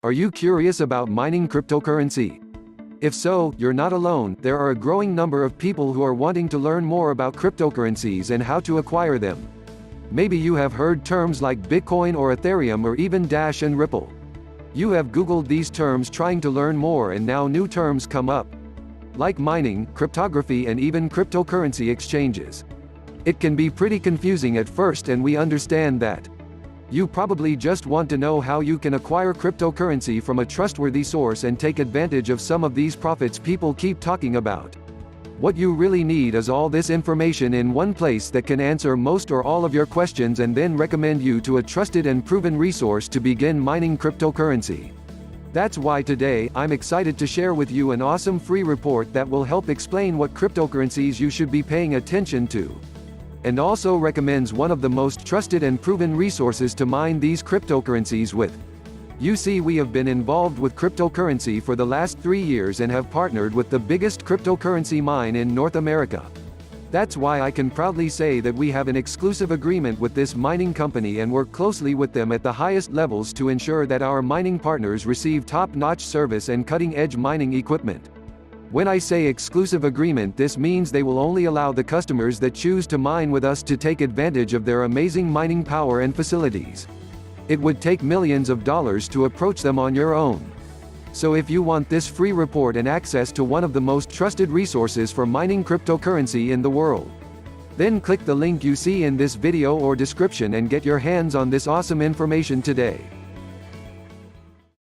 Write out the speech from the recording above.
Are you curious about mining cryptocurrency? If so, you're not alone. There are a growing number of people who are wanting to learn more about cryptocurrencies and how to acquire them. Maybe you have heard terms like Bitcoin or Ethereum or even Dash and Ripple. You have Googled these terms trying to learn more, and now new terms come up, like mining, cryptography, and even cryptocurrency exchanges. It can be pretty confusing at first, and we understand that. You probably just want to know how you can acquire cryptocurrency from a trustworthy source and take advantage of some of these profits people keep talking about. What you really need is all this information in one place that can answer most or all of your questions and then recommend you to a trusted and proven resource to begin mining cryptocurrency. That's why today, I'm excited to share with you an awesome free report that will help explain what cryptocurrencies you should be paying attention to, and also recommends one of the most trusted and proven resources to mine these cryptocurrencies with. You see, we have been involved with cryptocurrency for the last 3 years and have partnered with the biggest cryptocurrency mine in North America. That's why I can proudly say that we have an exclusive agreement with this mining company and work closely with them at the highest levels to ensure that our mining partners receive top-notch service and cutting-edge mining equipment. When I say exclusive agreement, this means they will only allow the customers that choose to mine with us to take advantage of their amazing mining power and facilities. It would take millions of dollars to approach them on your own. So if you want this free report and access to one of the most trusted resources for mining cryptocurrency in the world, then click the link you see in this video or description and get your hands on this awesome information today.